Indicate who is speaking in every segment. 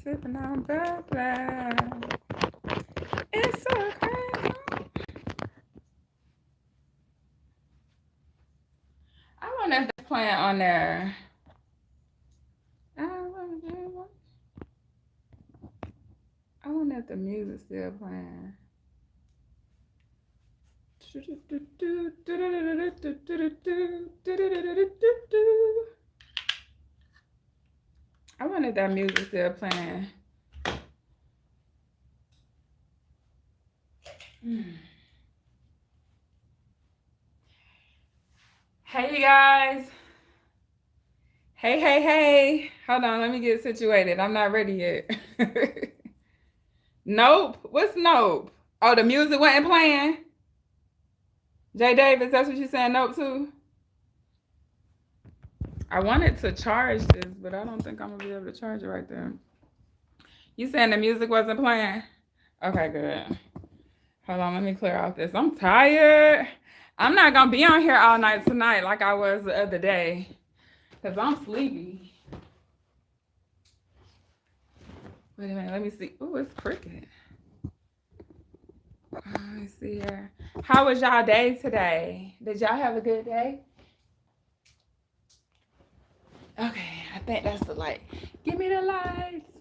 Speaker 1: sipping on bubble. It's so crazy. I wonder if they're playing on there. I wonder if the music's still playing. I wonder if that music's still playing. Hey, you guys. Hey. Hold on, let me get situated. I'm not ready yet. Nope. What's nope? Oh, the music wasn't playing? Jay Davis, that's what you're saying nope to? I wanted to charge this, but I don't think I'm going to be able to charge it right there. You saying the music wasn't playing? Okay, good. Hold on, let me clear out this. I'm tired. I'm not going to be on here all night tonight like I was the other day because I'm sleepy. Wait a minute, let me see. Ooh, it's cricket. Let me see here. How was y'all day today? Did y'all have a good day? Okay, I think that's the light. Give me the lights.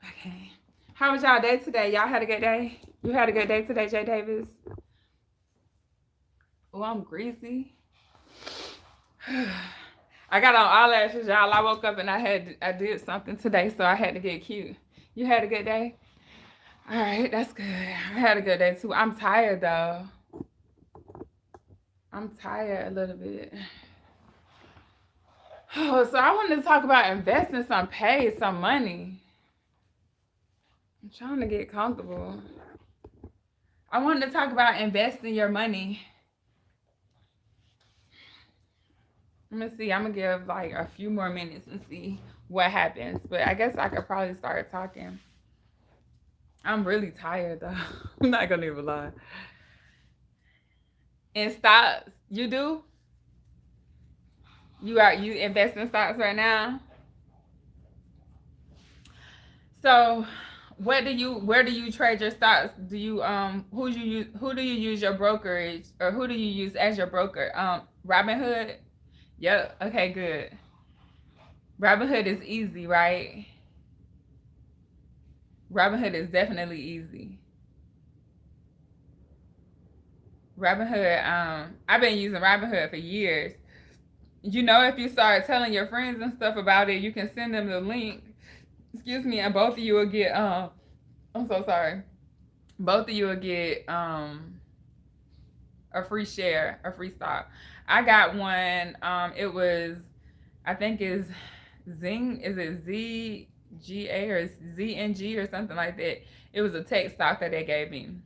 Speaker 1: Okay. How was y'all day today? Y'all had a good day? You had a good day today, Jay Davis? Oh, I'm greasy. I got on eyelashes, y'all. I woke up and I did something today, so I had to get cute. You had a good day? All right, that's good. I had a good day too. I'm tired though. I'm tired a little bit. Oh, so I wanted to talk about investing some pay, some money. I'm trying to get comfortable. I wanted to talk about investing your money. Let me see. I'm going to give like a few more minutes and see what happens. But I guess I could probably start talking. I'm really tired though. I'm not going to even lie. In stocks, you do? You invest in stocks right now? So where do you trade your stocks? Do you who do you use your brokerage, or who do you use as your broker? Robinhood? Yep. Okay, good. Robinhood is easy, right? Robinhood is definitely easy. Robinhood, I've been using Robinhood for years. You know, if you start telling your friends and stuff about it, you can send them the link. Excuse me, and both of you will get I'm so sorry. Both of you will get a free share, a free stock. I got one. It was, I think is Zing. Is it ZGA or ZNG or something like that? It was a tech stock that they gave me.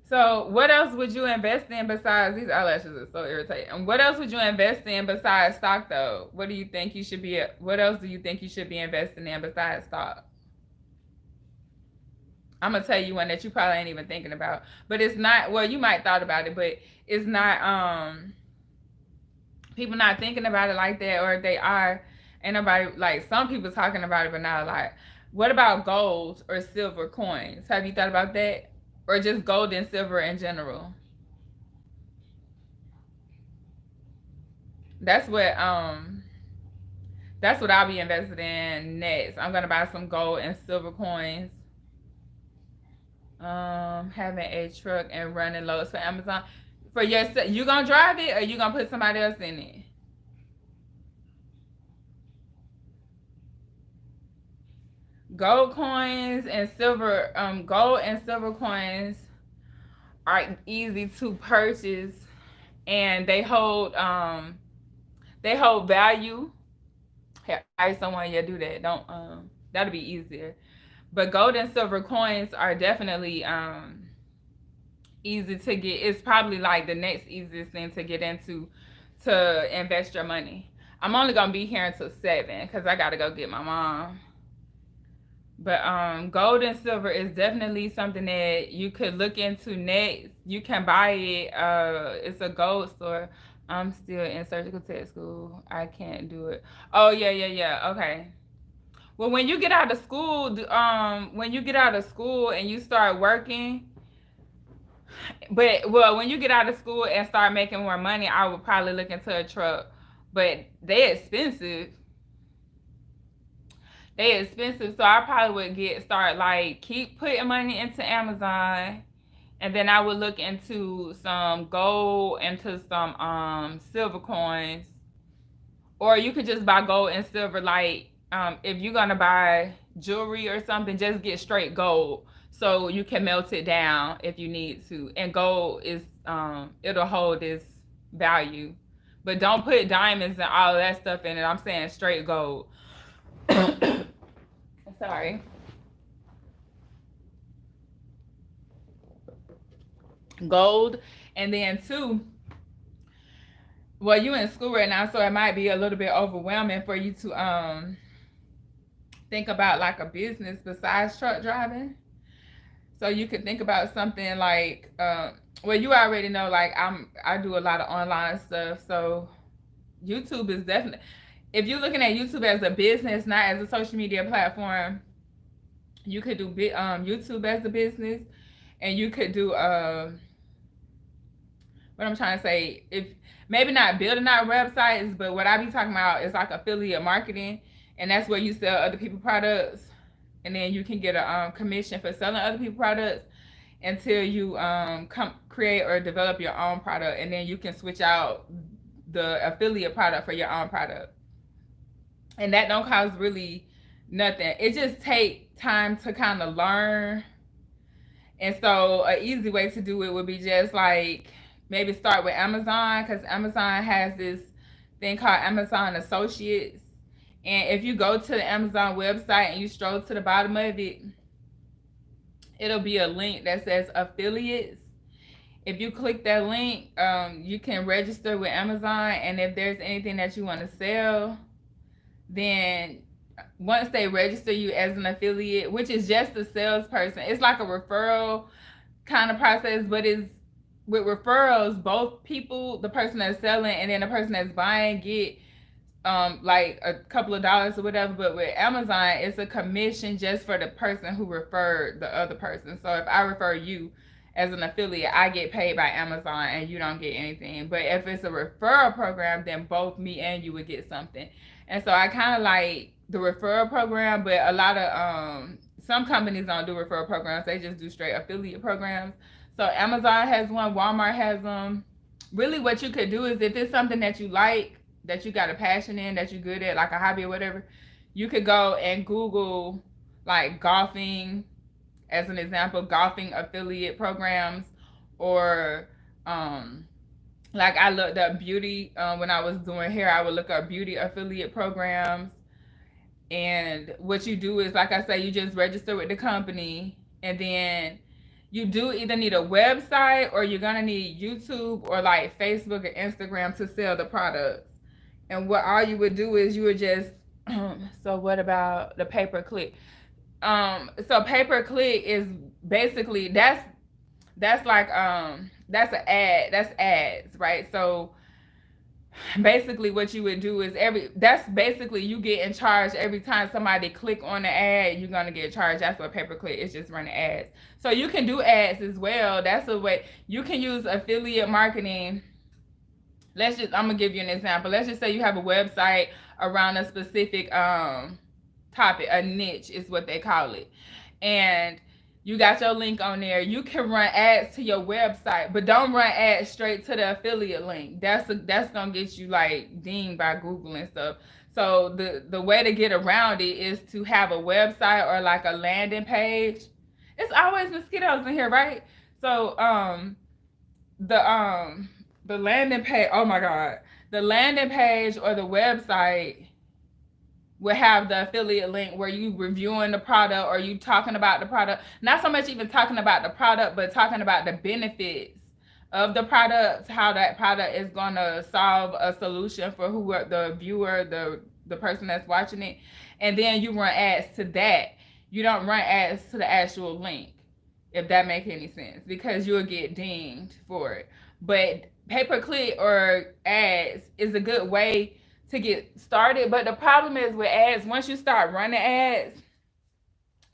Speaker 1: So what else would you invest in besides, these eyelashes are so irritating. And what else would you invest in besides stock though? What do you think you should be, what else do you think you should be investing in besides stock? I'm gonna tell you one that you probably ain't even thinking about. But it's not, well, you might thought about it, but it's not people not thinking about it like that, or if they are, ain't nobody, like some people talking about it but not a lot. What about gold or silver coins? Have you thought about that? Or just gold and silver in general? That's what I'll be invested in next. I'm gonna buy some gold and silver coins. Having a truck and running loads for Amazon. For yourself, you gonna drive it or you gonna put somebody else in it? Gold coins and silver coins are easy to purchase, and they hold value. Hire someone, yeah, do that. Don't that'll be easier. But gold and silver coins are definitely easy to get. It's probably like the next easiest thing to get into to invest your money. I'm only gonna be here until 7 because I gotta go get my mom. But gold and silver is definitely something that you could look into next. You can buy it. It's a gold store. I'm still in surgical tech school. I can't do it. Oh yeah. Okay. Well, when you get out of school, when you get out of school and you start working, when you get out of school and start making more money, I would probably look into a truck. But they expensive. They expensive, so I probably would start like keep putting money into Amazon, and then I would look into some gold, into some silver coins, or you could just buy gold and silver. Like if you're gonna buy jewelry or something, just get straight gold so you can melt it down if you need to. And gold is it'll hold its value, but don't put diamonds and all of that stuff in it. I'm saying straight gold. Sorry. Gold. And then two, well, you in school right now, so it might be a little bit overwhelming for you to think about like a business besides truck driving. So you could think about something like well, you already know, like I do a lot of online stuff, so YouTube is definitely, if you're looking at YouTube as a business, not as a social media platform, you could do YouTube as a business, and you could do what I'm trying to say, if maybe not building out websites, but what I be talking about is like affiliate marketing, and that's where you sell other people's products, and then you can get a commission for selling other people's products until you create or develop your own product, and then you can switch out the affiliate product for your own product. And that don't cost really nothing. It just take time to kind of learn. And so an easy way to do it would be just like maybe start with Amazon, because Amazon has this thing called Amazon Associates. And if you go to the Amazon website and you scroll to the bottom of it, it'll be a link that says affiliates. If you click that link, you can register with Amazon, and if there's anything that you want to sell, then once they register you as an affiliate, which is just a salesperson, it's like a referral kind of process, but it's with referrals, both people, the person that's selling and then the person that's buying, get like a couple of dollars or whatever. But with Amazon, it's a commission just for the person who referred the other person. So if I refer you as an affiliate, I get paid by Amazon and you don't get anything. But if it's a referral program, then both me and you would get something. And so I kind of like the referral program, but a lot of some companies don't do referral programs. They just do straight affiliate programs. So Amazon has one, Walmart has them. Really what you could do is, if it's something that you like, that you got a passion in, that you're good at, like a hobby or whatever, you could go and Google like golfing, as an example, golfing affiliate programs, or like I looked up beauty when I was doing hair. I would look up beauty affiliate programs. And what you do is, like I say, you just register with the company, and then you do either need a website, or you're gonna need YouTube or like Facebook or Instagram to sell the products. And what all you would do is you would just so what about the pay-per-click? So pay-per-click is basically that's like that's an ad, that's ads, right? So basically what you would do is that's basically you get in charge every time somebody click on the ad, you're gonna get charged. That's what pay-per-click is, just running ads. So you can do ads as well. That's a way you can use affiliate marketing. I'm gonna give you an example. Let's just say you have a website around a specific topic, a niche is what they call it, and you got your link on there. You can run ads to your website, but don't run ads straight to the affiliate link. That's gonna get you like dinged by Google and stuff. So the way to get around it is to have a website or like a landing page. It's always mosquitoes in here, right? So the landing page, oh my God, the landing page or the website will have the affiliate link where you reviewing the product, or you talking about the product. Not so much even talking about the product, but talking about the benefits of the product, how that product is gonna solve a solution for the viewer, the person that's watching it. And then you run ads to that. You don't run ads to the actual link, if that makes any sense, because you'll get dinged for it. But pay-per-click or ads is a good way to get started. But the problem is with ads, once you start running ads,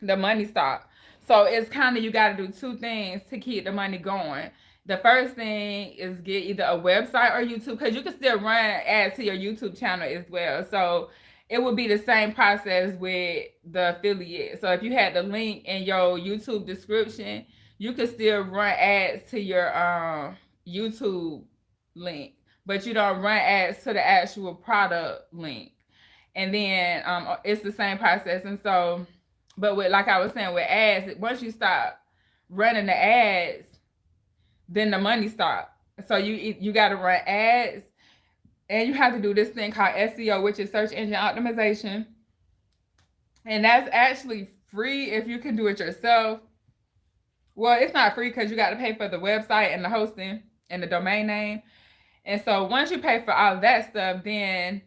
Speaker 1: the money stops. So it's kind of, you got to do two things to keep the money going. The first thing is get either a website or YouTube, because you can still run ads to your YouTube channel as well. So it would be the same process with the affiliate. So if you had the link in your YouTube description, you could still run ads to your YouTube link, but you don't run ads to the actual product link. And then it's the same process. And so, but with, like I was saying, with ads, once you stop running the ads, then the money stops. So you got to run ads, and you have to do this thing called SEO, which is search engine optimization. And that's actually free if you can do it yourself. Well, it's not free because you got to pay for the website and the hosting and the domain name. And so once you pay for all that stuff, then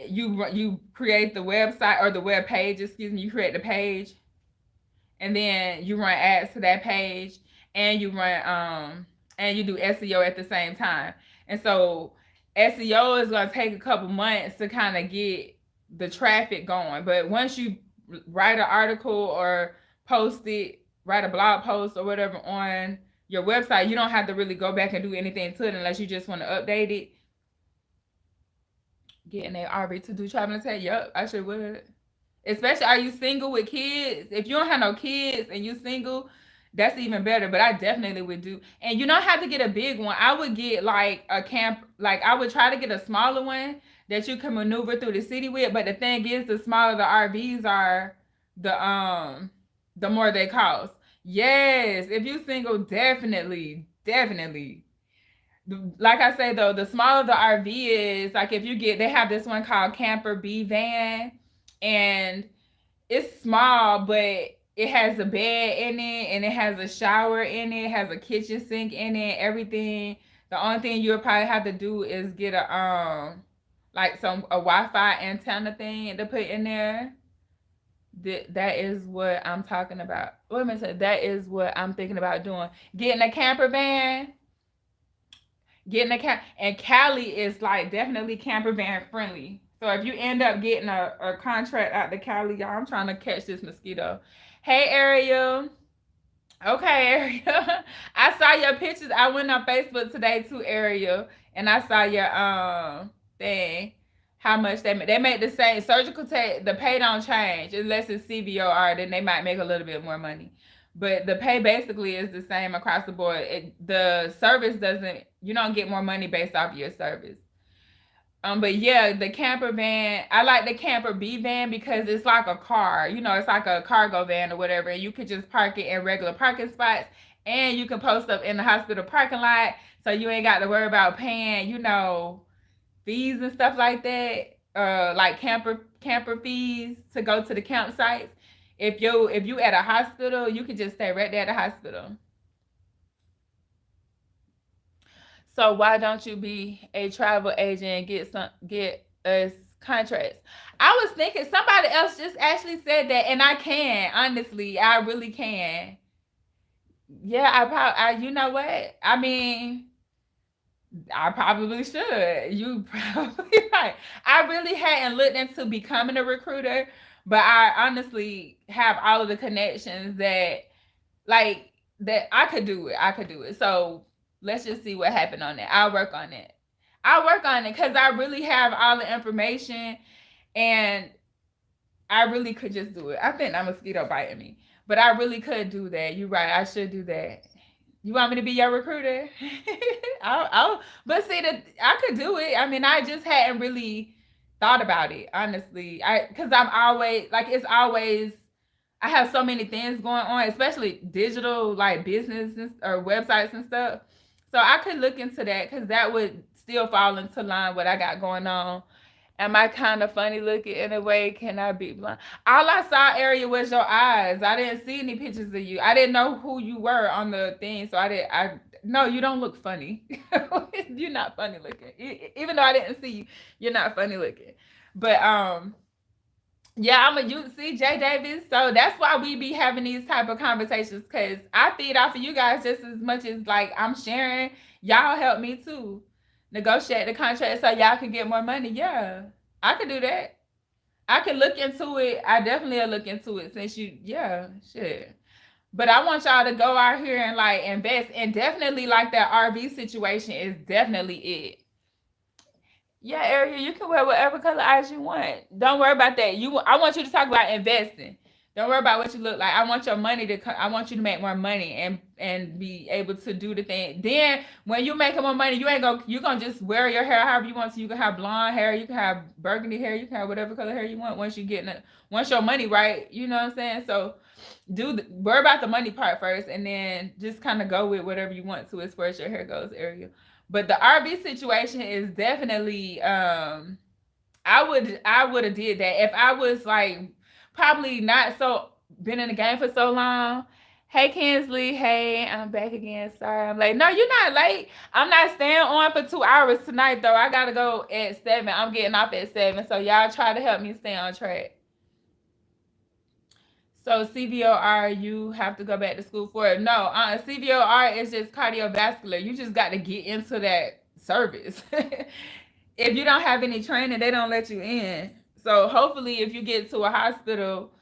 Speaker 1: you create the website, or the web page, excuse me, you create the page, and then you run ads to that page, and you run and you do SEO at the same time. And so SEO is going to take a couple months to kind of get the traffic going. But once you write an article or post it, write a blog post or whatever on your website, you don't have to really go back and do anything to it unless you just want to update it. Getting a RV to do traveling tech. Yep, I sure would. Especially, are you single with kids? If you don't have no kids and you single, that's even better. But I definitely would do. And you don't have to get a big one. I would get like a camp. Like, I would try to get a smaller one that you can maneuver through the city with. But the thing is, the smaller the RVs are, the more they cost. Yes, if you single, definitely, definitely. Like I say though, the smaller the RV is, like if you get, they have this one called Camper B Van, and it's small, but it has a bed in it, and it has a shower in it, has a kitchen sink in it, everything. The only thing you'll probably have to do is get a like a Wi-Fi antenna thing to put in there. That is what I'm talking about. Wait a minute, that is what I'm thinking about doing. Getting a camper van. Getting a camp, and Cali is like definitely camper van friendly. So if you end up getting a contract out to Cali, y'all, I'm trying to catch this mosquito. Hey Ariel. Okay, Ariel. I saw your pictures. I went on Facebook today too, Ariel, and I saw your thing. How much they make the same. Surgical tech, the pay don't change unless it's CVOR, then they might make a little bit more money. But the pay basically is the same across the board. The service doesn't, you don't get more money based off your service. But yeah, the camper van, I like the camper B van because it's like a car, it's like a cargo van or whatever, and you could just park it in regular parking spots, and you can post up in the hospital parking lot, so you ain't got to worry about paying, fees and stuff like that, like camper fees to go to the campsites. If you at a hospital, you can just stay right there at the hospital. So why don't you be a travel agent and get us contracts? I was thinking somebody else just actually said that, and I can, honestly, I really can. Yeah, you know what? I mean, I probably should. You probably right. I really hadn't looked into becoming a recruiter, but I honestly have all of the connections that I could do it. I could do it. So let's just see what happened on that. I'll work on it. I'll work on it because I really have all the information, and I really could just do it. I think that mosquito biting me, but I really could do that. You're right. I should do that. You want me to be your recruiter? But see, that I could do it. I mean, I just hadn't really thought about it, honestly. Because I'm always like, it's always, I have so many things going on, especially digital, like businesses or websites and stuff. So I could look into that because that would still fall into line what I got going on. Am I kind of funny looking in a way? Can I be blind? All I saw, Area, was your eyes. I didn't see any pictures of you. I didn't know who you were on the thing, so no, you don't look funny. You're not funny looking. Even though I didn't see you, you're not funny looking. But Yeah, you see, Jay Davis. So that's why we be having these type of conversations, because I feed off of you guys just as much as like I'm sharing. Y'all help me too negotiate the contract so y'all can get more money. Yeah, I could do that. I could look into it. I definitely will look into it since yeah, shit. But I want y'all to go out here and like invest, and definitely like that RV situation is definitely it. Yeah, Ariel, you can wear whatever color eyes you want. Don't worry about that. I want you to talk about investing. Don't worry about what you look like. I want your money to come. I want you to make more money and be able to do the thing. Then when you making more money, you gonna just wear your hair however you want to. You can have blonde hair, you can have burgundy hair, you can have whatever color hair you want once your money right. You know what I'm saying? So worry about the money part first, and then just kind of go with whatever you want to as far as your hair goes, Ariel. But the RV situation is definitely I would have did that if I was like probably not so been in the game for so long. Hey Kinsley, hey, I'm back again. Sorry, I'm late. No, you're not late. I'm not staying on for 2 hours tonight though. I gotta go at 7. I'm getting off at 7. So y'all try to help me stay on track. So CVOR, you have to go back to school for it. No, CVOR is just cardiovascular. You just got to get into that service. If you don't have any training, they don't let you in. So hopefully, if you get to a hospital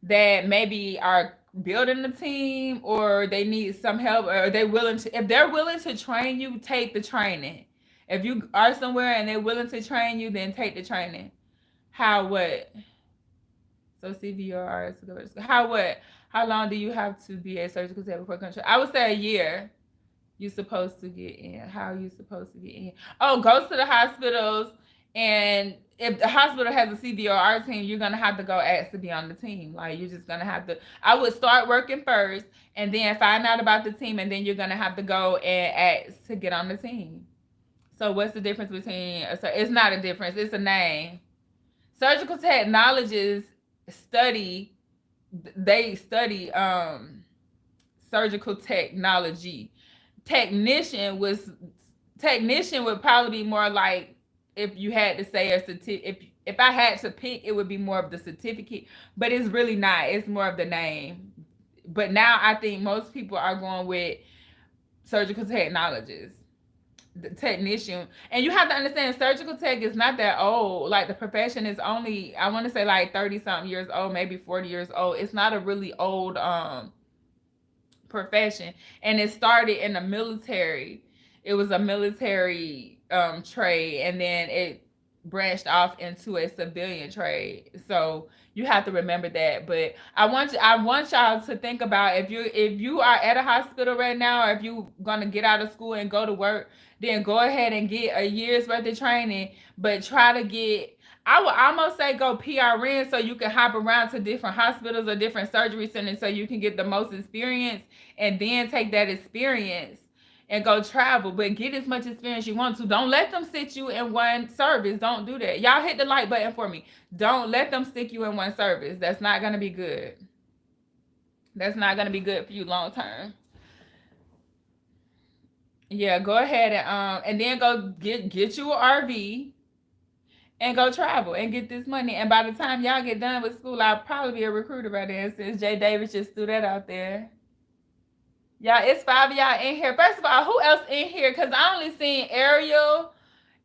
Speaker 1: that maybe are building a team, or they need some help, or if they're willing to train you, take the training. If you are somewhere and they're willing to train you, then take the training. What? So CVR is to go to school. How long do you have to be a surgical tech before country? I would say a year. You're supposed to get in. How are you supposed to get in? Oh, go to the hospitals, and if the hospital has a CVR team, you're gonna have to go ask to be on the team. Like you're just gonna have to. I would start working first, and then find out about the team, and then you're gonna have to go and ask to get on the team. So what's the difference between? It's not a difference. It's a name. Surgical technologists study they study surgical technology. Technician would probably be more like, if you had to say a certificate, if I had to pick, it would be more of the certificate, but it's really not. It's more of the name. But now I think most people are going with surgical technologists, the technician. And you have to understand, surgical tech is not that old. Like the profession is only, I want to say like 30 something years old, maybe 40 years old. It's not a really old profession, and it started in the military. It was a military trade, and then it branched off into a civilian trade. So you have to remember that. But I want y'all to think about, if you are at a hospital right now, or if you gonna get out of school and go to work, then go ahead and get a year's worth of training. But try to get, I would almost say, go PRN, so you can hop around to different hospitals or different surgery centers, so you can get the most experience, and then take that experience and go travel. But get as much experience you want to. Don't let them sit you in one service. Don't do that. Y'all hit the like button for me. Don't let them stick you in one service. That's not going to be good. That's not going to be good for you long term. Yeah, go ahead and then go get you an RV and go travel and get this money. And by the time y'all get done with school, I'll probably be a recruiter by then, since Jay Davis just threw that out there. Y'all, it's 5 of y'all in here. First of all, who else in here? Because I only seen Ariel,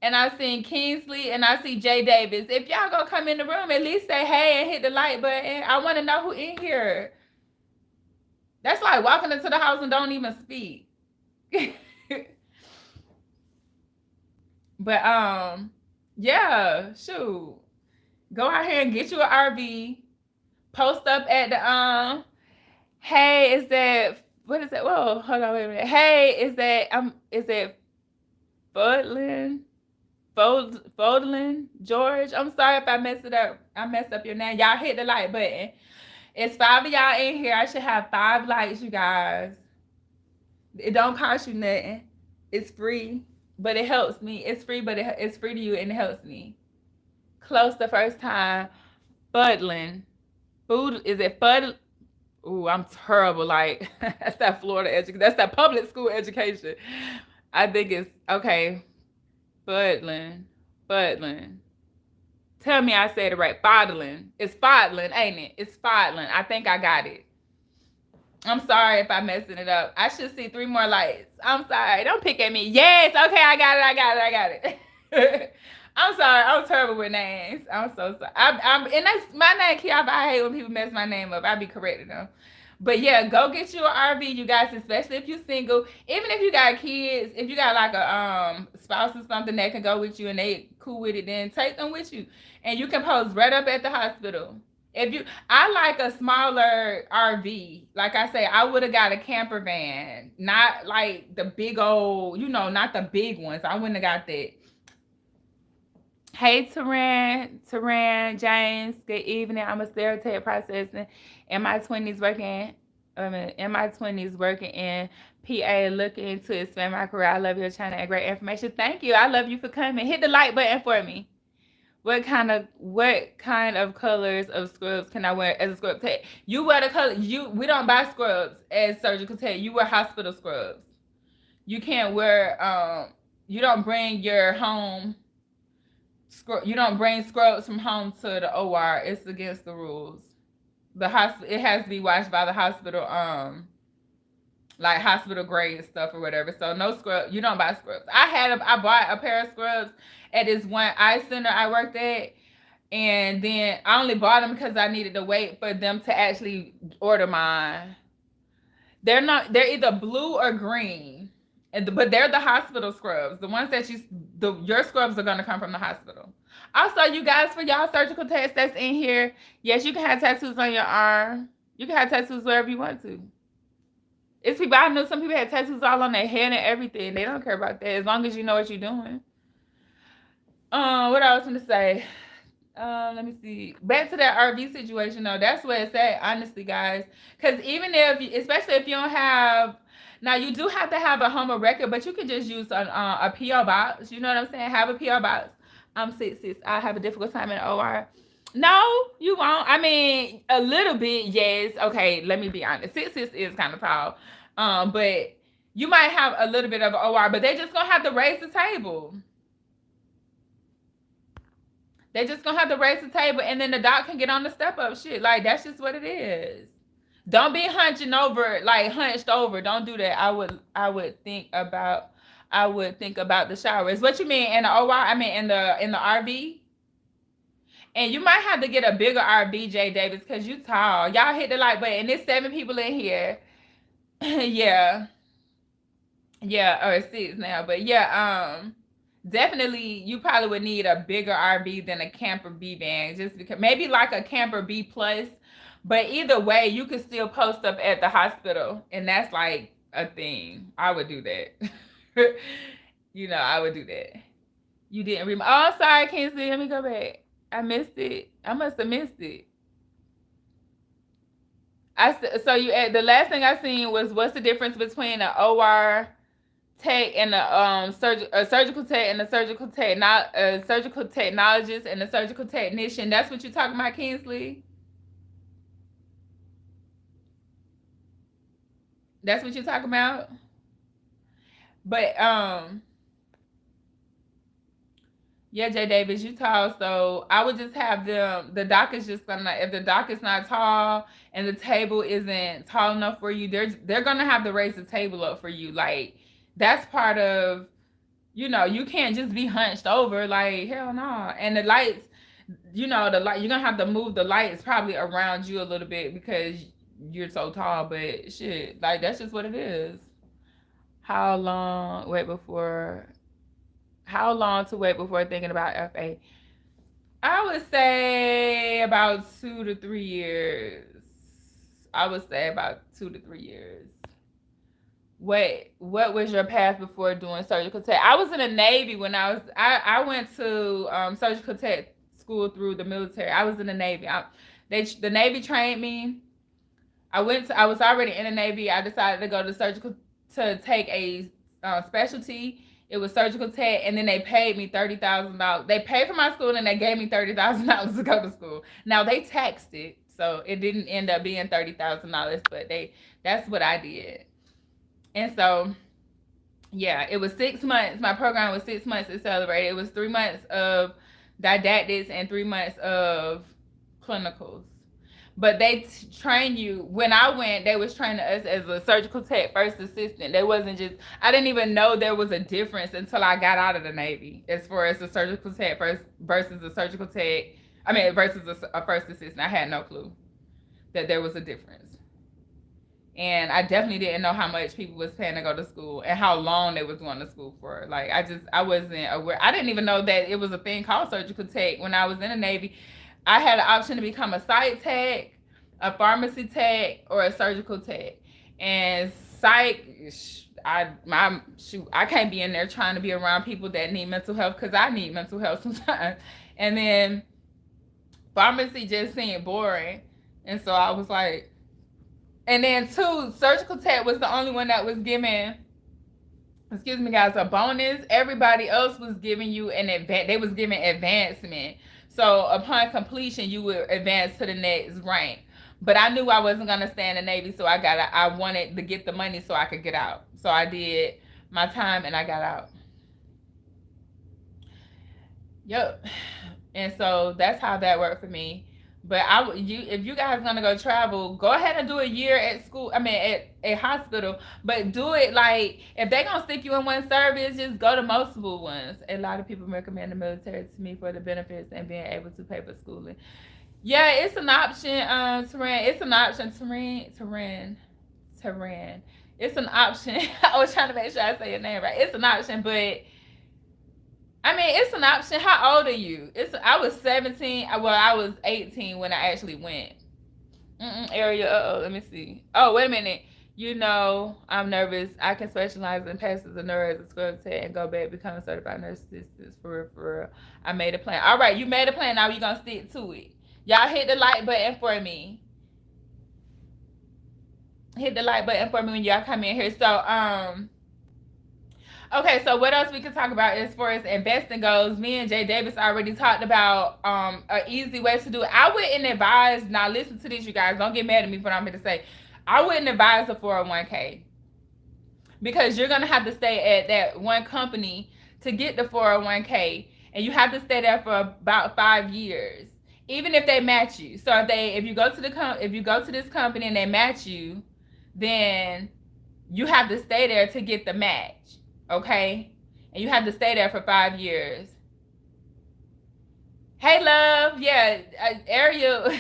Speaker 1: and I seen Kingsley, and I see Jay Davis. If y'all gonna come in the room, at least say hey and hit the like button. I want to know who in here. That's like walking into the house and don't even speak. But yeah, shoot. Go out here and get you an RV. Post up at the hey, is that, what is that? Whoa, hold on, wait a minute. Hey, is it Fodlin? Fodlin George? I'm sorry if I messed it up. I messed up your name. Y'all hit the like button. It's 5 of y'all in here. I should have 5 likes, you guys. It don't cost you nothing. It's free, but it helps me. It's free, but it's free to you, and it helps me. Close the first time. Fudlin. Food, is it Fud? Ooh, I'm terrible. Like, that's that Florida education. That's that public school education. I think it's okay. Fudlin. Tell me I said it right. Fodling. It's fodling, ain't it? It's fodling. I think I got it. I'm sorry if I'm messing it up. I should see 3 more lights. I'm sorry. Don't pick at me. Yes. Okay, I got it. I'm sorry. I'm terrible with names. I'm so sorry. And that's my name, Kiyosaki. I hate when people mess my name up. I be correcting them. But yeah, go get you an RV, you guys, especially if you're single. Even if you got kids, if you got like a spouse or something that can go with you and they cool with it, then take them with you. And you can post right up at the hospital. I like a smaller RV. Like I say, I would have got a camper van, not like the big old, not the big ones. I wouldn't have got that. Hey, Taran, James, good evening. I'm a stereotype processing in my 20s working in PA, looking to expand my career. I love your channel and great information. Thank you. I love you for coming. Hit the like button for me. What kind of colors of scrubs can I wear as a scrub tech? You wear the color. We don't buy scrubs as surgical tech. You wear hospital scrubs. You can't wear. You don't bring your home. You don't bring scrubs from home to the OR. It's against the rules. The hospital. It has to be washed by the hospital. Like hospital grade stuff or whatever. So no scrub. You don't buy scrubs. I bought a pair of scrubs at this one eye center I worked at, and then I only bought them because I needed to wait for them to actually order mine. They're either blue or green, but they're the hospital scrubs. The ones that your scrubs are gonna come from the hospital. Also, you guys, for y'all surgical techs that's in here, yes, you can have tattoos on your arm. You can have tattoos wherever you want to. It's people, I know some people have tattoos all on their head and everything. They don't care about that as long as you know what you're doing. What I was going to say, let me see. Back to that RV situation, though. That's what it's at, honestly, guys. Because even especially if you don't have, now you do have to have a home of record, but you can just use a P.O. box. You know what I'm saying? Have a P.O. box. Sis, I have a difficult time in the OR. No, you won't. I mean, a little bit, yes. Okay, let me be honest. Sis is kind of tall. But you might have a little bit of OR, but they're just going to have to raise the table. They just gonna have to raise the table, and then the doc can get on the step up shit. Like, that's just what it is. Don't be hunched over. Don't do that. I would think about the showers. What you mean in the OR? I mean in the RV. And you might have to get a bigger RV, Jay Davis, because you tall. Y'all hit the like button. And there's 7 people in here. Yeah, or 6 now. But yeah, definitely you probably would need a bigger RV than a camper B van, just because maybe like a camper B plus. But either way, you could still post up at the hospital, and that's like a thing. I would do that. I would do that. You didn't remember? Oh, sorry, Kinsley. Let me go back. I missed it. I must have missed it. The last thing I seen was, what's the difference between an OR tech and a surgical tech and a surgical technologist and a surgical technician? That's what you're talking about, Kinsley? That's what you're talking about? But yeah, Jay Davis, you tall, so I would just have them. The doc is just gonna, if the doc is not tall and the table isn't tall enough for you, they're gonna have to raise the table up for you. Like, that's part of, you can't just be hunched over. Like, hell no. And the lights, you're gonna have to move the lights probably around you a little bit because you're so tall. But shit, like, that's just what it is. How long to wait before thinking about FA? I would say about 2 to 3 years. What was your path before doing surgical tech? I was in the Navy when I went to surgical tech school through the military. I was in the Navy. The Navy trained me. I was already in the Navy. I decided to go to surgical to take a specialty. It was surgical tech, and then they paid me $30,000. They paid for my school, and they gave me $30,000 to go to school. Now they taxed it, so it didn't end up being $30,000, but that's what I did. And so, yeah, it was 6 months. My program was 6 months accelerated. It was 3 months of didactics and 3 months of clinicals. But they train you. When I went, they was training us as a surgical tech first assistant. They wasn't just, I didn't even know there was a difference until I got out of the Navy as far as a surgical tech first versus a surgical tech. I mean, versus a first assistant. I had no clue that there was a difference. And I definitely didn't know how much people was paying to go to school and how long they was going to school for. Like, I wasn't aware. I didn't even know that it was a thing called surgical tech when I was in the Navy. I had an option to become a psych tech, a pharmacy tech, or a surgical tech. And psych, I can't be in there trying to be around people that need mental health, because I need mental health sometimes. And then pharmacy just seemed boring. And so I was like, and then two, surgical tech was the only one that was giving, excuse me guys, a bonus. Everybody else was giving you they was giving advancement. So upon completion, you would advance to the next rank. But I knew I wasn't gonna stay in the Navy, so I wanted to get the money so I could get out. So I did my time and I got out. Yep. And so that's how that worked for me. But if you guys gonna go travel, go ahead and do a year at school. I mean, at a hospital. But do it like, if they gonna stick you in one service, just go to multiple ones. A lot of people recommend the military to me for the benefits and being able to pay for schooling. Yeah, it's an option. Taran. It's an option. Taran. It's an option. I was trying to make sure I say your name right. It's an option, but I mean, it's an option. How old are you? I was 17. Well, I was 18 when I actually went. Area. Let me see. Oh, wait a minute. You know, I'm nervous. I can specialize in pass as a nurse, a scrub tech, and go back become a certified nurse. This is for real. I made a plan. All right, you made a plan. Now you're gonna stick to it. Y'all hit the like button for me. Hit the like button for me when y'all come in here. So, okay, so what else we can talk about as far as investing goes? Me and Jay Davis already talked about an easy way to do it. I wouldn't advise, now listen to this, you guys. Don't get mad at me for what I'm going to say. I wouldn't advise a 401k, because you're going to have to stay at that one company to get the 401k, and you have to stay there for about 5 years, even if they match you. So if you go to this company and they match you, then you have to stay there to get the match. Okay? And you have to stay there for 5 years. Hey, love. Yeah, Ariel.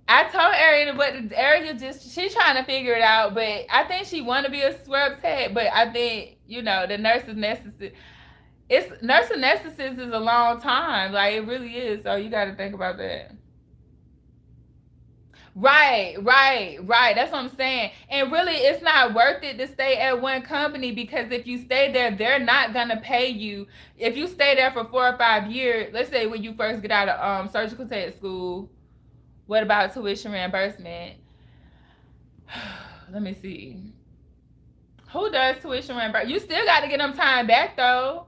Speaker 1: I told Ariel, but Ariel she's trying to figure it out. But I think she want to be a scrub tech. But I think, the nurse anesthetist. Nurse anesthetist is a long time. Like, it really is. So you got to think about that. Right. That's what I'm saying. And really, it's not worth it to stay at one company, because if you stay there, they're not going to pay you. If you stay there for 4 or 5 years, let's say when you first get out of surgical tech school, what about tuition reimbursement? Let me see. Who does tuition reimbursement? You still got to get them time back, though.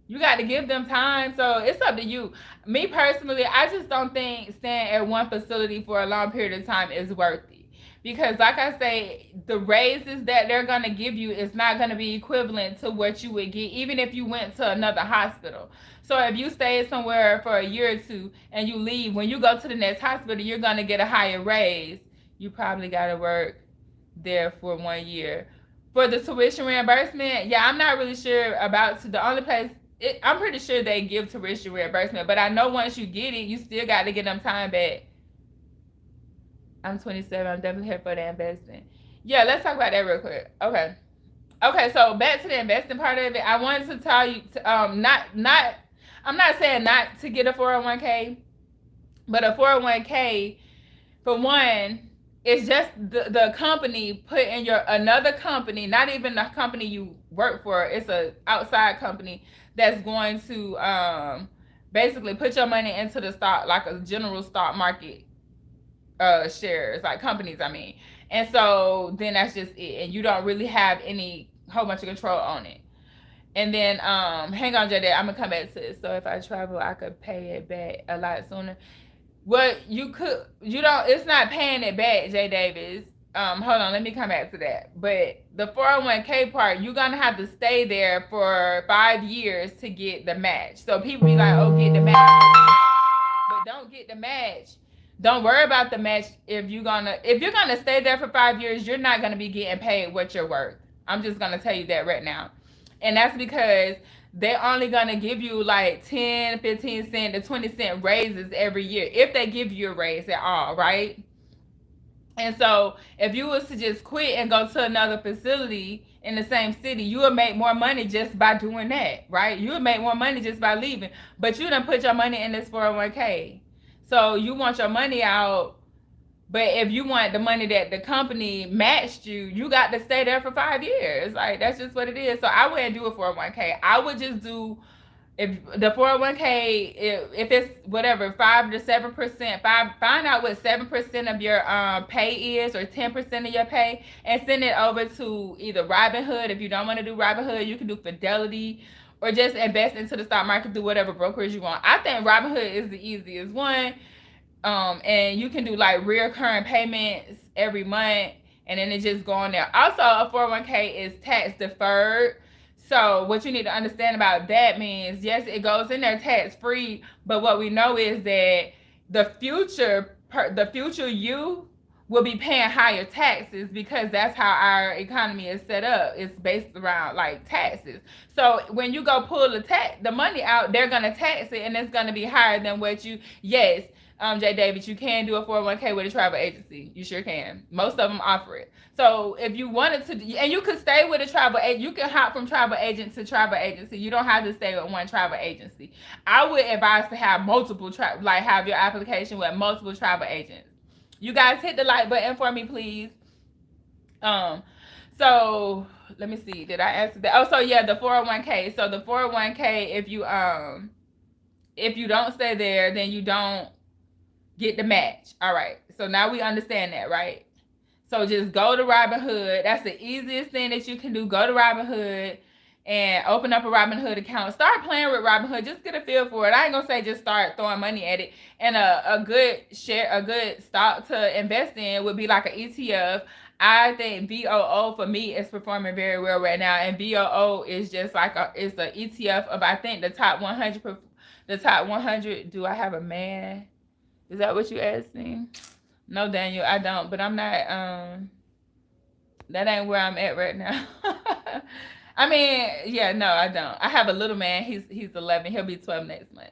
Speaker 1: You got to give them time, so it's up to you. Me personally, I just don't think staying at one facility for a long period of time is worth it. Because like I say, the raises that they're going to give you is not going to be equivalent to what you would get, even if you went to another hospital. So if you stay somewhere for a year or two and you leave, when you go to the next hospital, you're going to get a higher raise. You probably got to work there for 1 year. For the tuition reimbursement, yeah, I'm not really sure about the only place. I'm pretty sure they give tuition reimbursement, but I know once you get it, you still got to get them time back. I'm 27. I'm definitely here for the investing. Yeah, let's talk about that real quick. Okay, so back to the investing part of it. I wanted to tell you, I'm not saying not to get a 401k, but a 401k, for one, it's just the company put in another company, not even the company you work for. It's a outside company that's going to basically put your money into the stock, like a general stock market shares, like companies, I mean. And so then that's just it. And you don't really have any whole bunch of control on it. And then, hang on, Jay, I'm going to come back to this. So if I travel, I could pay it back a lot sooner. Well, it's not paying it back, Jay Davis. hold on, let me come back to that. But the 401k part, you're gonna have to stay there for 5 years to get the match. So people be like, oh, get the match, but don't get the match. Don't worry about the match. If you're gonna stay there for 5 years, you're not gonna be getting paid what you're worth. I'm just gonna tell you that right now. And that's because they're only gonna give you like 10, 15 cent to 20 cent raises every year, if they give you a raise at all, right? And so if you was to just quit and go to another facility in the same city, you would make more money just by doing that, right? You would make more money just by leaving. But you done put your money in this 401k. So you want your money out, but if you want the money that the company matched you, you got to stay there for 5 years. Like, that's just what it is. So I wouldn't do a 401k. I would just do, if the 401k, if it's whatever 5 to 7%, find out what 7% of your pay is, or 10% of your pay, and send it over to either Robinhood. If you don't want to do Robinhood, you can do Fidelity, or just invest into the stock market through whatever brokerage you want. I think Robinhood is the easiest one. And you can do like recurring payments every month, and then it just go on there. Also, a 401k is tax deferred. So what you need to understand about that means, yes, it goes in there tax free, but what we know is that the future you will be paying higher taxes, because that's how our economy is set up. It's based around like taxes. So when you go pull the money out, they're gonna tax it, and it's gonna be higher than what you. Yes, J. David, you can do a 401k with a travel agency. You sure can. Most of them offer it. So if you wanted to, and you could stay with a travel agent, you can hop from travel agent to travel agency. You don't have to stay with one travel agency. I would advise to have multiple have your application with multiple travel agents. You guys hit the like button for me, please. So let me see. Did I answer that? Oh, so yeah, the 401k. So the 401k, if you don't stay there, then you don't get the match. All right. So now we understand that, right? So just go to Robinhood. That's the easiest thing that you can do. Go to Robinhood and open up a Robinhood account. Start playing with Robinhood. Just get a feel for it. I ain't gonna say just start throwing money at it. And a good stock to invest in would be like an ETF. I think VOO for me is performing very well right now. And VOO is just like it's an ETF of, I think, the top 100. The top 100. Do I have a man? Is that what you asked me? No, Daniel, I don't. But I'm not. That ain't where I'm at right now. I mean, yeah, no, I don't. I have a little man. He's 11. He'll be 12 next month,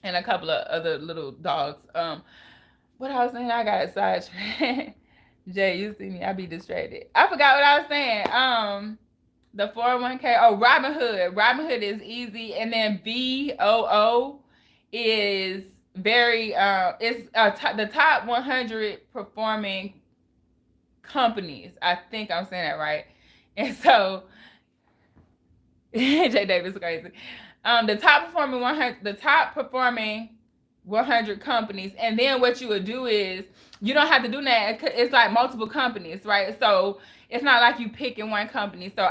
Speaker 1: and a couple of other little dogs. What I was saying, I got sidetracked. Jay, you see me? I be distracted. I forgot what I was saying. The 401k. Oh, Robinhood. Robinhood is easy, and then VOO is very it's the top 100 performing companies. I think I'm saying that right. And so J. Davis crazy. The top performing 100 companies. And then what you would do is, you don't have to do that. It's like multiple companies, right? So it's not like you picking one company. So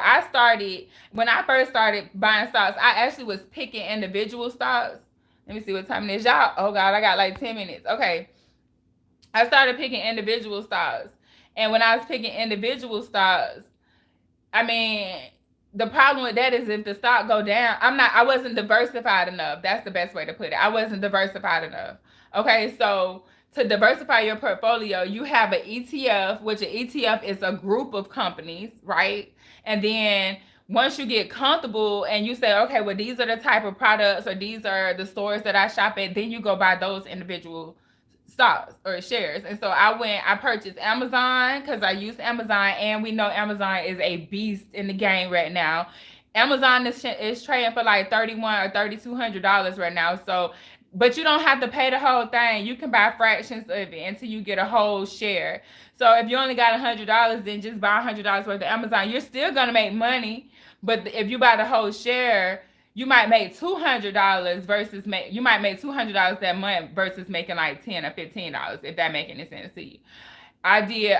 Speaker 1: when I first started buying stocks, I actually was picking individual stocks. Let me see what time it is. Y'all, oh God, I got like 10 minutes. Okay. I started picking individual stocks. And when I was picking individual stocks, I mean, the problem with that is if the stock go down, I wasn't diversified enough. That's the best way to put it. I wasn't diversified enough. Okay, so to diversify your portfolio, you have an ETF, which an ETF is a group of companies, right? And then once you get comfortable and you say, okay, well, these are the type of products, or these are the stores that I shop at, then you go buy those individual stocks or shares. And so I purchased Amazon because I use Amazon, and we know Amazon is a beast in the game right now. Amazon is trading for like $3,100 or $3,200 right now. So, but you don't have to pay the whole thing. You can buy fractions of it until you get a whole share. So if you only got $100, then just buy $100 worth of Amazon. You're still gonna make money, but if you buy the whole share, you might make $200 versus you might make $200 that month versus making like $10 or $15, if that make any sense to you. I did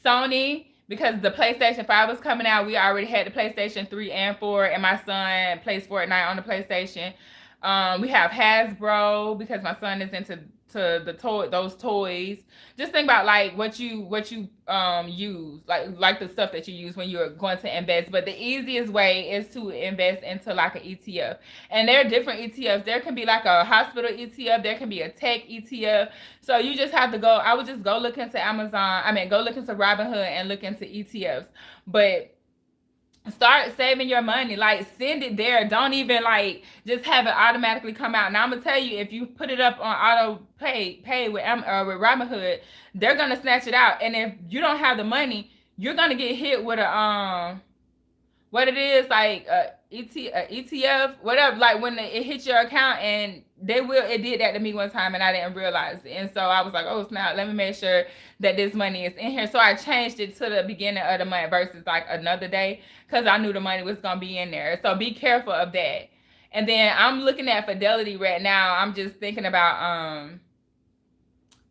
Speaker 1: Sony, because the PlayStation 5 was coming out. We already had the PlayStation 3 and 4, and my son plays Fortnite on the PlayStation. We have Hasbro because my son is into those toys. Just think about like what you use, like the stuff that you use when you're going to invest. But the easiest way is to invest into like an ETF. And there are different ETFs. There can be like a hospital ETF, there can be a tech ETF. So you just have to go, I would just go look into Amazon, go look into Robinhood and look into ETFs. But start saving your money, like send it there. Don't even like just have it automatically come out. Now I'm gonna tell you, if you put it up on auto pay with Robinhood, they're gonna snatch it out. And if you don't have the money, you're gonna get hit with a what it is, like ETF, whatever, like when it hits your account. And it did that to me one time and I didn't realize it. And so I was like, oh snap, let me make sure that this money is in here. So I changed it to the beginning of the month versus like another day, because I knew the money was gonna be in there. So be careful of that. And then I'm looking at Fidelity right now. I'm just thinking about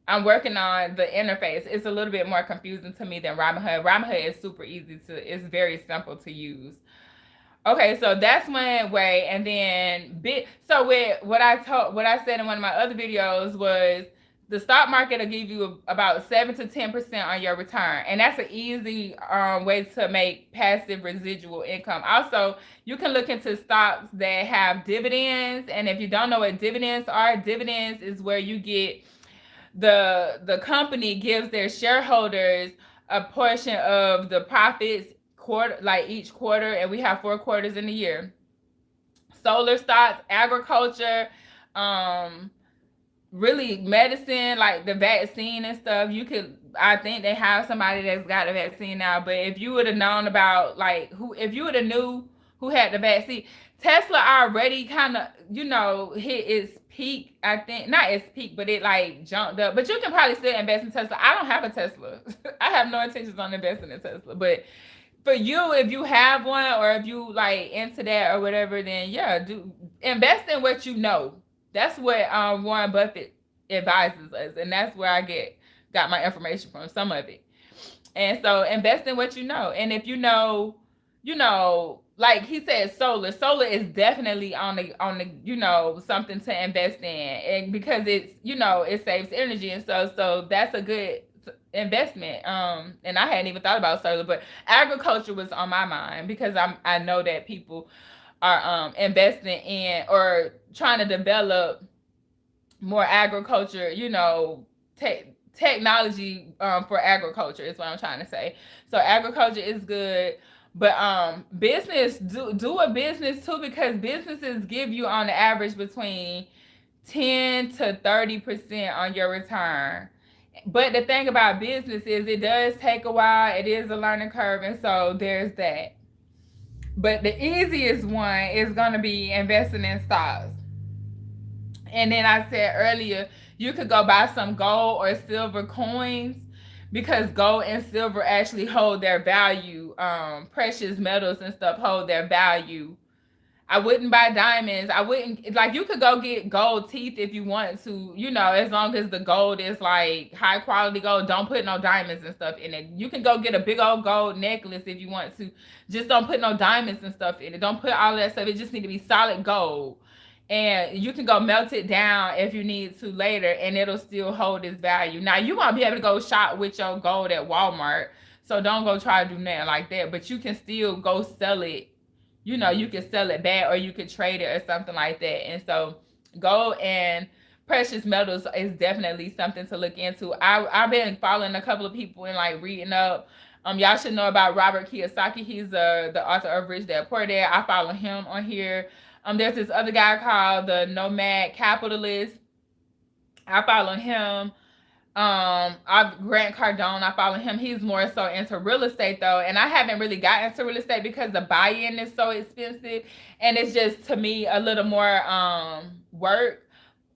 Speaker 1: I'm working on the interface. It's a little bit more confusing to me than Robinhood. Robinhood is super easy it's very simple to use. Okay, so that's one way. And then so with what I said in one of my other videos was the stock market will give you about 7 to 10% on your return. And that's an easy way to make passive residual income. Also, you can look into stocks that have dividends. And if you don't know what dividends are, dividends is where you get the company gives their shareholders a portion of the profits each quarter, and we have 4 quarters in a year. Solar stocks, agriculture, really medicine, like the vaccine and stuff. I think they have somebody that's got a vaccine now, but if you would have known about if you would have knew who had the vaccine, Tesla already kind of, hit its peak. I think not its peak, but it like jumped up. But you can probably still invest in Tesla. I don't have a Tesla. I have no intentions on investing in Tesla. But for you, if you have one or if you like into that or whatever, then yeah, do invest in what you know. That's what Warren Buffett advises us, and that's where I got my information from, some of it. And so invest in what you know. And if you know, like he said, solar is definitely on the something to invest in, and because it's it saves energy, and so that's a good investment. And I hadn't even thought about solar, but agriculture was on my mind because I know that people are investing in or trying to develop more agriculture, technology for agriculture is what I'm trying to say. So agriculture is good. But business, do a business too, because businesses give you on the average between 10 to 30% on your return. But the thing about business is it does take a while. It is a learning curve, and so there's that. But the easiest one is going to be investing in stocks. And then I said earlier, you could go buy some gold or silver coins, because gold and silver actually hold their value. Precious metals and stuff hold their value. I wouldn't buy diamonds. I wouldn't, like, you could go get gold teeth if you want to, as long as the gold is like high quality gold. Don't put no diamonds and stuff in it. You can go get a big old gold necklace if you want to. Just don't put no diamonds and stuff in it. Don't put all that stuff. It just need to be solid gold. And you can go melt it down if you need to later, and it'll still hold its value. Now, you won't be able to go shop with your gold at Walmart, so don't go try to do nothing like that. But you can still go sell it. You can sell it back, or you could trade it or something like that. And so gold and precious metals is definitely something to look into. I've been following a couple of people and like reading up. Y'all should know about Robert Kiyosaki. He's the author of Rich Dad Poor Dad. I follow him on here. There's this other guy called the Nomad Capitalist. I follow him. Grant Cardone, I follow him. He's more so into real estate though, and I haven't really got into real estate because the buy-in is so expensive, and it's just, to me, a little more work.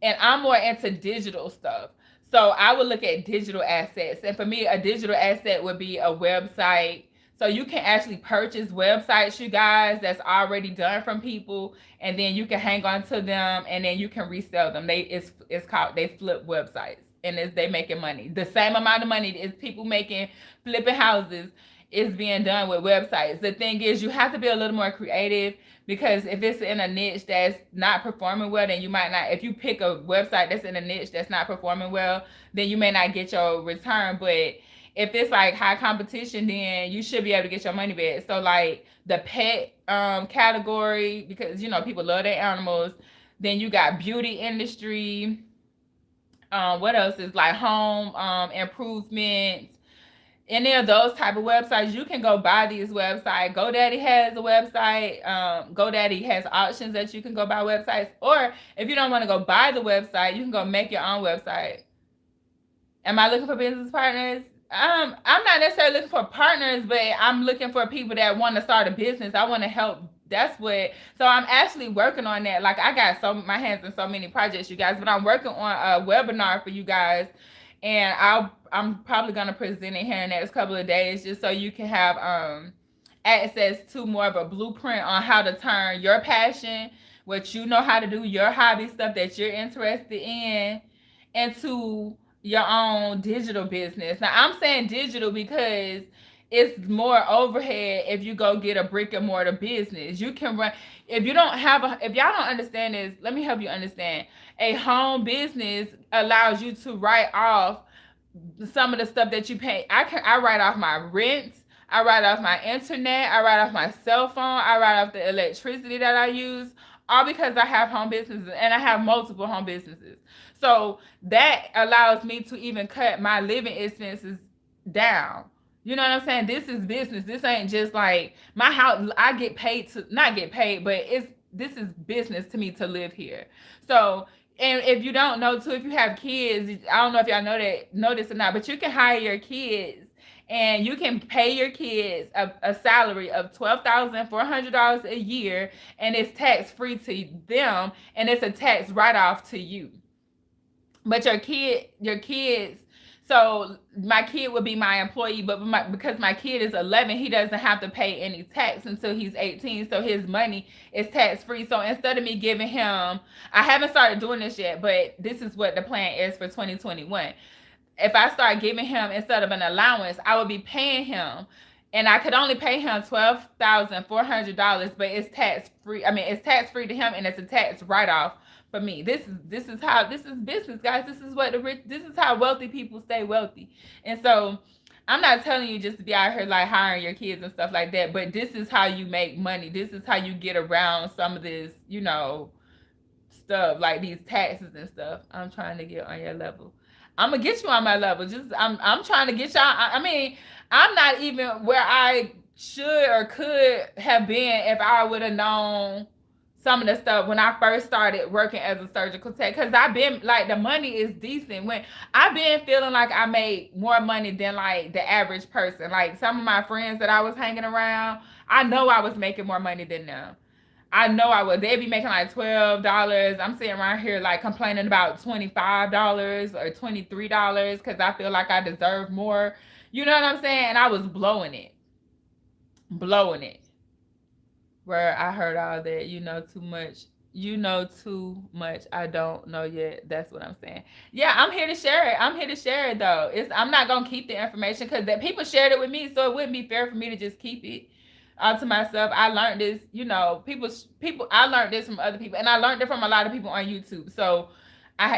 Speaker 1: And I'm more into digital stuff, so I would look at digital assets. And for me, a digital asset would be a website. So you can actually purchase websites, you guys, that's already done from people, and then you can hang on to them, and then you can resell them. They flip websites, and they making money. The same amount of money as people making flipping houses is being done with websites. The thing is, you have to be a little more creative, because if it's in a niche that's not performing well, then you might not, if you pick a website that's in a niche that's not performing well, then you may not get your return. But if it's like high competition, then you should be able to get your money back. So like the pet category, because you know people love their animals. Then you got beauty industry. What else is like home improvements, any of those type of websites. You can go buy these websites. GoDaddy has a website. GoDaddy has options that you can go buy websites, or if you don't want to go buy the website, you can go make your own website. Am I looking for business partners? I'm not necessarily looking for partners, but I'm looking for people that want to start a business. I want to help. That's what. So I'm actually working on that. Like I got my hands in so many projects, you guys. But I'm working on a webinar for you guys, and I'm probably gonna present it here in the next couple of days, just so you can have access to more of a blueprint on how to turn your passion, what you know how to do, your hobby stuff that you're interested in, into your own digital business. Now I'm saying digital because it's more overhead if you go get a brick and mortar business. You can run, if you don't have a, if y'all don't understand this, let me help you understand. A home business allows you to write off some of the stuff that you pay. I write off my rent, I write off my internet, I write off my cell phone, I write off the electricity that I use, all because I have home businesses, and I have multiple home businesses. So that allows me to even cut my living expenses down. You know what I'm saying? This is business. This ain't just like my house. I get paid to not get paid, but this is business to me to live here. So, and if you don't know too, if you have kids, I don't know if y'all know this or not, but you can hire your kids, and you can pay your kids a salary of $12,400 a year, and it's tax free to them, and it's a tax write off to you. But your kids, so my kid would be my employee, but because my kid is 11, he doesn't have to pay any tax until he's 18. So his money is tax free. So instead of me giving him, I haven't started doing this yet, but this is what the plan is for 2021. If I start giving him, instead of an allowance, I would be paying him. And I could only pay him $12,400, but it's tax free. I mean, it's tax free to him, and it's a tax write off for me. This is business, guys. This is how wealthy people stay wealthy. And so I'm not telling you just to be out here like hiring your kids and stuff like that, but this is how you make money. This is how you get around some of this, stuff like these taxes and stuff. I'm trying to get on your level. I'm gonna get you on my level. I'm trying to get y'all. I mean, I'm not even where I should or could have been if I would have known some of the stuff when I first started working as a surgical tech. Because I've been like, the money is decent. When I've been feeling like I made more money than like the average person. Like some of my friends that I was hanging around, I know I was making more money than them. I know I would. They'd be making like $12. I'm sitting around here like complaining about $25 or $23 because I feel like I deserve more. You know what I'm saying? And I was blowing it. Where I heard all that, you know too much. You know too much. I don't know yet. That's what I'm saying. Yeah, I'm here to share it. Though. I'm not gonna keep the information because that people shared it with me, so it wouldn't be fair for me to just keep it all to myself. I learned this, people. I learned this from other people, and I learned it from a lot of people on YouTube. So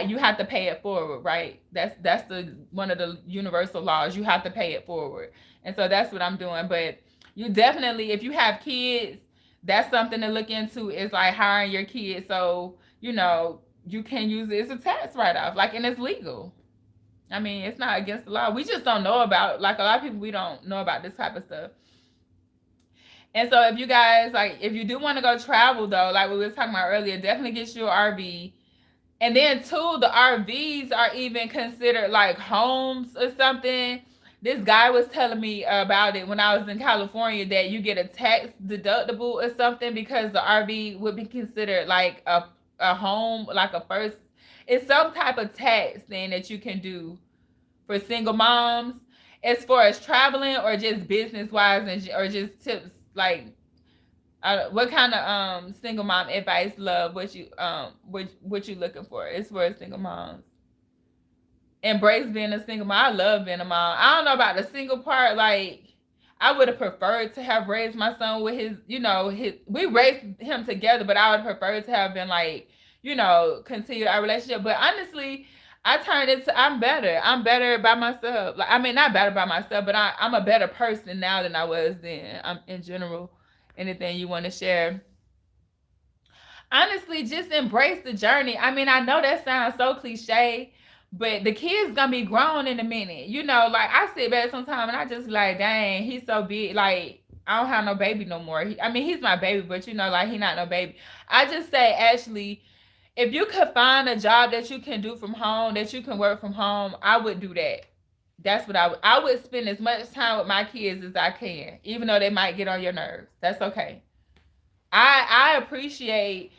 Speaker 1: you have to pay it forward, right? That's the one of the universal laws. You have to pay it forward, and so that's what I'm doing. But you definitely, if you have kids, that's something to look into, is like hiring your kids. So, you can use it as a tax write-off, like, and it's legal. I mean, it's not against the law. We just don't know about, like, a lot of people, we don't know about this type of stuff. And so if you guys, like, if you do want to go travel though, like we were talking about earlier, definitely get you an RV. And then too, the RVs are even considered like homes or something. This guy was telling me about it when I was in California, that you get a tax deductible or something because the RV would be considered like a home, like a first. It's some type of tax thing that you can do for single moms as far as traveling or just business wise, or just tips. Like, what kind of single mom advice, love? What you looking for as far as single moms? Embrace being a single mom. I love being a mom. I don't know about the single part. Like, I would have preferred to have raised my son with his, we raised him together, but I would have preferred to have been like, continue our relationship. But honestly, I turned it to I'm better. I'm better by myself. Like, I mean, not better by myself, but I'm a better person now than I was then. In general. Anything you want to share? Honestly, just embrace the journey. I mean, I know that sounds so cliche, but the kid's gonna be grown in a minute. Like I sit back sometimes and I just be like, dang, he's so big. Like, I don't have no baby no more. I mean, he's my baby, but like he not no baby. I just say, actually, if you could find a job that you can do from home, that you can work from home, I would do that. That's what I would spend as much time with my kids as I can, even though they might get on your nerves. That's okay. I appreciate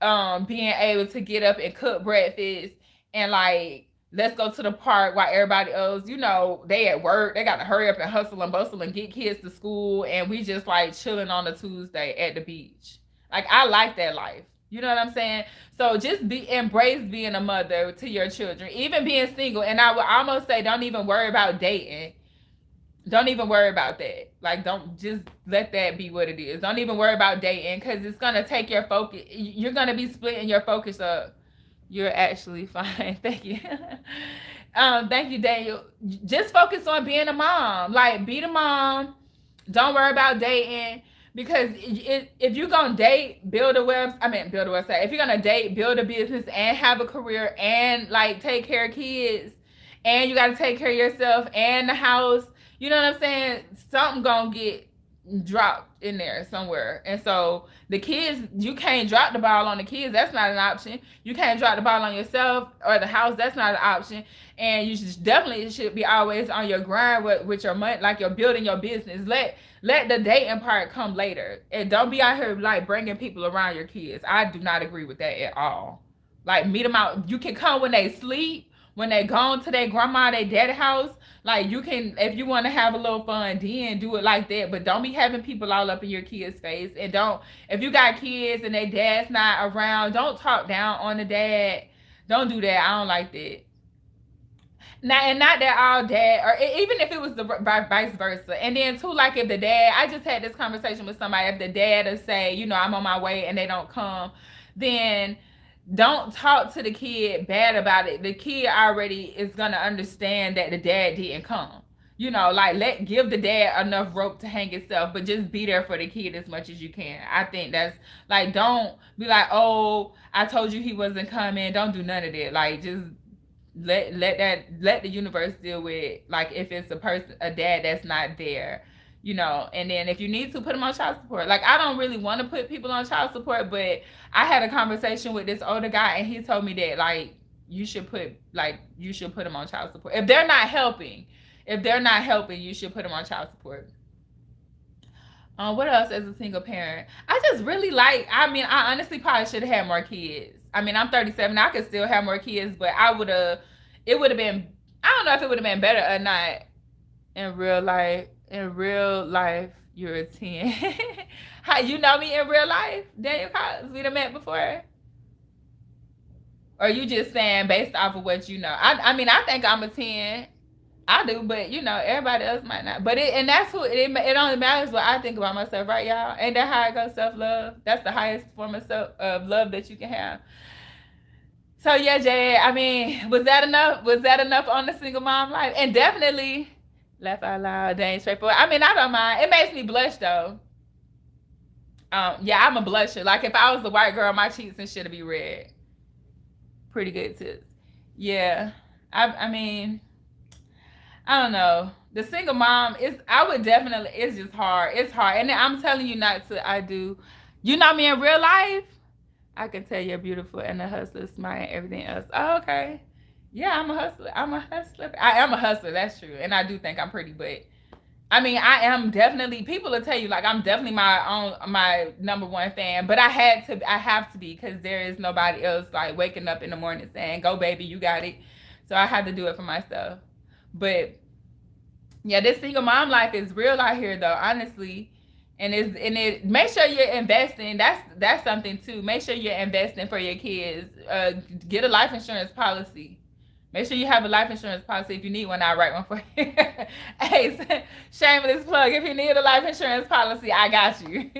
Speaker 1: being able to get up and cook breakfast and like let's go to the park while everybody else, they at work, they got to hurry up and hustle and bustle and get kids to school, and we just like chilling on a Tuesday at the beach. Like, I like that life. You know what I'm saying? So just embrace being a mother to your children, even being single. And I would almost say, don't even worry about dating. Don't even worry about that. Like, don't, just let that be what it is. Don't even worry about dating, because it's going to take your focus. You're going to be splitting your focus up. You're actually fine. Thank you. Thank you, Daniel. Just focus on being a mom. Like, be the mom. Don't worry about dating. Because if you're going to date, build a website. If you're going to date, build a business, and have a career, and like take care of kids, and you got to take care of yourself and the house, you know what I'm saying? Something going to get dropped in there somewhere. And so the kids, you can't drop the ball on the kids. That's not an option. You can't drop the ball on yourself or the house. That's not an option. And you definitely should be always on your grind with your money, like you're building your business. Let the dating part come later. And don't be out here like bringing people around your kids. I do not agree with that at all. Like, meet them out. You can come when they sleep, when they gone to their grandma, their daddy house. Like, you can, if you want to have a little fun, then do it like that. But don't be having people all up in your kids' face. And don't, if you got kids and their dad's not around, don't talk down on the dad. Don't do that. I don't like that. Now, and not that all dad, or even if it was the vice versa. And then too, like if the dad, I just had this conversation with somebody, if the dad will say, I'm on my way, and they don't come, then don't talk to the kid bad about it. The kid already is gonna understand that the dad didn't come. Like, give the dad enough rope to hang itself, but just be there for the kid as much as you can. I think that's like, don't be like, oh, I told you he wasn't coming. Don't do none of that. Like, just let the universe deal with, like, if it's a dad that's not there. And then if you need to, put them on child support. Like, I don't really want to put people on child support, but I had a conversation with this older guy, and he told me that, like, you should put them on child support. If they're not helping, you should put them on child support. What else as a single parent? I just really I honestly probably should have had more kids. I'm 37. I could still have more kids, but it would have been, I don't know if it would have been better or not in real life. In real life, you're a 10. How you know me in real life, Daniel Collins? We done met before? Or you just saying based off of what you know? I think I'm a 10. I do, but everybody else might not. But that's who it only matters what I think about myself, right, y'all? Ain't that how I go? Self-love. That's the highest form of love that you can have. So yeah, Jay, was that enough? Was that enough on the single mom life? And definitely laugh out loud, dang straightforward. I don't mind. It makes me blush though. Yeah, I'm a blusher. Like, if I was a white girl, my cheeks and shit'd be red. Pretty good tits. Yeah. I don't know. The single mom it's just hard. It's hard. And I'm telling you not to, you know me in real life? I can tell you're beautiful and a hustler, smart, and everything else. Oh, okay. Yeah, I'm a hustler. I am a hustler, that's true. And I do think I'm pretty, but I am definitely, people will tell you, like, I'm definitely my number one fan, but I have to be, because there is nobody else, like, waking up in the morning saying, go baby, you got it. So I have to do it for myself. But yeah, this single mom life is real out here though, honestly. And it make sure you're investing. That's something too. Make sure you're investing for your kids. Get a life insurance policy. Make sure you have a life insurance policy. If you need one, I'll write one for you. Hey, shameless plug. If you need a life insurance policy, I got you.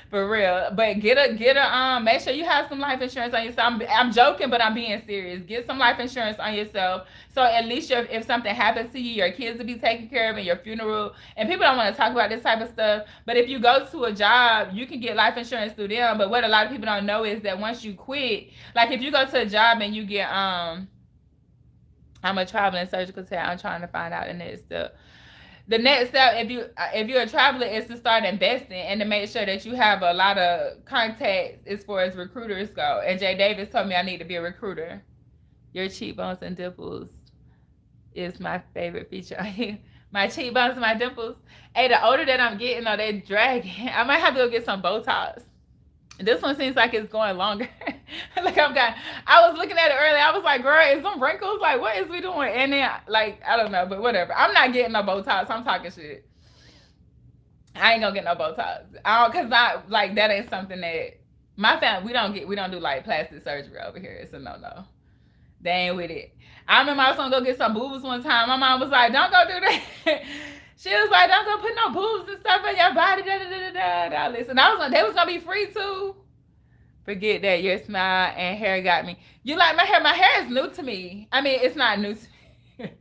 Speaker 1: For real. But get a make sure you have some life insurance on yourself. I'm joking, but I'm being serious. Get some life insurance on yourself. So at least if something happens to you, your kids will be taken care of in your funeral. And people don't want to talk about this type of stuff. But if you go to a job, you can get life insurance through them. But what a lot of people don't know is that once you quit, like if you go to a job and you get I'm a traveling surgical tech. I'm trying to find out the next step. The next step, if you're a traveler, is to start investing and to make sure that you have a lot of contacts as far as recruiters go. And Jay Davis told me I need to be a recruiter. Your cheekbones and dimples is my favorite feature. My cheekbones and my dimples. Hey, the older that I'm getting, though, they're dragging. I might have to go get some Botox. This one seems like it's going longer. Like I was looking at it earlier. I was like, girl, is some wrinkles? Like, what is we doing? And then, like, I don't know, but whatever. I'm not getting no Botox. I'm talking shit. I ain't gonna get no Botox. Cause like that ain't something that my family, we don't do like plastic surgery over here. It's a no. They ain't with it. I remember I was gonna go get some boobs one time. My mom was like, don't go do that. She was like, don't go put no boobs and stuff in your body. Listen, they was gonna be free too. Forget that. Your smile and hair got me. You like my hair? My hair is new to me. I mean, it's not new to me.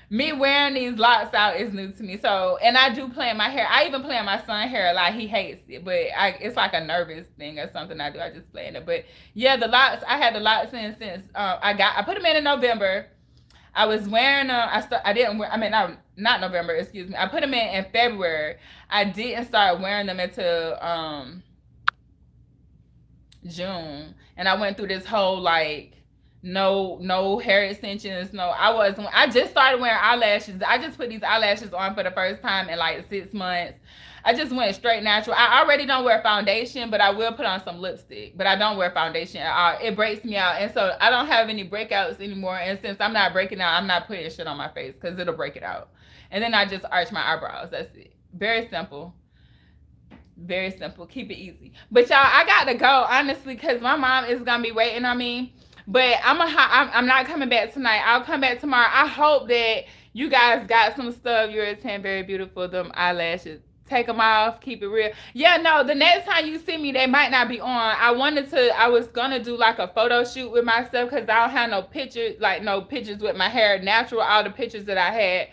Speaker 1: Me wearing these locks out is new to me. So, and I do plan my hair. I even plan my son's hair a lot. He hates it, but it's like a nervous thing or something I do. I just plan it. But yeah, the locks, I had the locks in since I put them in November. I was wearing them. Not November, excuse me. I put them in February. I didn't start wearing them until June. And I went through this whole like no hair extensions. I just started wearing eyelashes. I just put these eyelashes on for the first time in like 6 months. I just went straight natural. I already don't wear foundation, but I will put on some lipstick. But I don't wear foundation at all. It breaks me out. And so I don't have any breakouts anymore. And since I'm not breaking out, I'm not putting shit on my face because it'll break it out. And then I just arch my eyebrows. That's it. Very simple. Very simple. Keep it easy. But y'all, I got to go, honestly, because my mom is going to be waiting on me. But I'm not coming back tonight. I'll come back tomorrow. I hope that you guys got some stuff. You're a 10, very beautiful. Them eyelashes. Take them off. Keep it real. Yeah, no, the next time you see me, they might not be on. I was going to do like a photo shoot with myself because I don't have no pictures with my hair natural. All the pictures that I had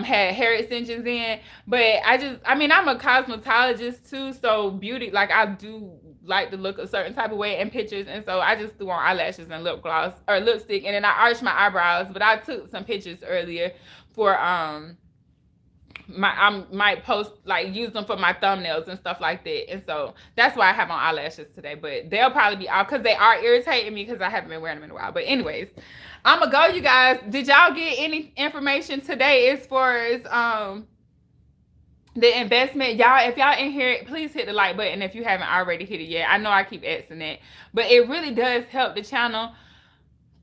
Speaker 1: hair extensions in. But I'm a cosmetologist too. So beauty, like I do like to look a certain type of way in pictures. And so I just threw on eyelashes and lip gloss or lipstick. And then I arched my eyebrows. But I took some pictures earlier for I might post, like, use them for my thumbnails and stuff like that. And so that's why I have on eyelashes today. But they'll probably be off because they are irritating me because I haven't been wearing them in a while. But anyways, I'm gonna go, you guys. Did y'all get any information today as far as the investment? Y'all, if y'all in here, please hit the like button if you haven't already hit it yet. I know I keep asking that, but it really does help the channel.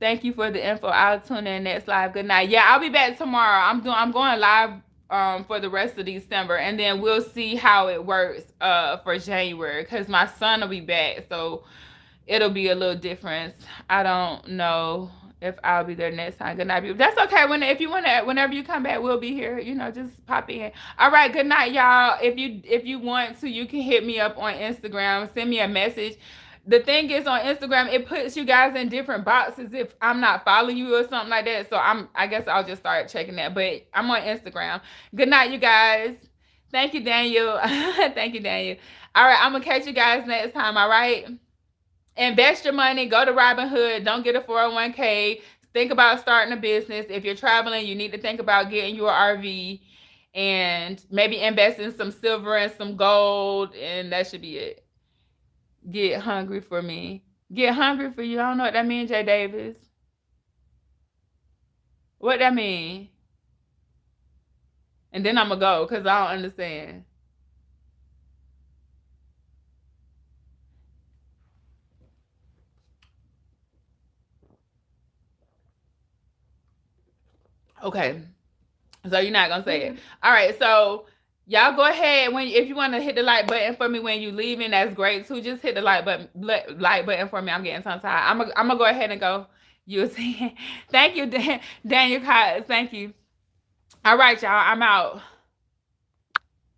Speaker 1: Thank you for the info. I'll tune in next live. Good night. Yeah, I'll be back tomorrow. I'm going live for the rest of December, and then we'll see how it works for January because my son will be back, so it'll be a little different. I don't know if I'll be there next time. Good night. That's okay. Whenever you come back, we'll be here. Just pop in. All right. Good night, y'all. If you want to, you can hit me up on Instagram. Send me a message. The thing is, on Instagram, it puts you guys in different boxes if I'm not following you or something like that. So I guess I'll just start checking that. But I'm on Instagram. Good night, you guys. Thank you, Daniel. Thank you, Daniel. All right, I'm going to catch you guys next time, all right? Invest your money. Go to Robinhood. Don't get a 401k. Think about starting a business. If you're traveling, you need to think about getting your RV and maybe invest in some silver and some gold, and that should be it. Get hungry for me. Get hungry for you. I don't know what that means, Jay Davis. What that mean? And then I'm going to go because I don't understand. Okay. So you're not going to say it. All right. So y'all go ahead if you want to hit the like button for me when you leaving. That's great too. Just hit the like button for me. I'm getting tongue tied. I'm gonna go ahead and go. You'll see. Thank you, Daniel Cox. Thank you. All right, y'all. I'm out.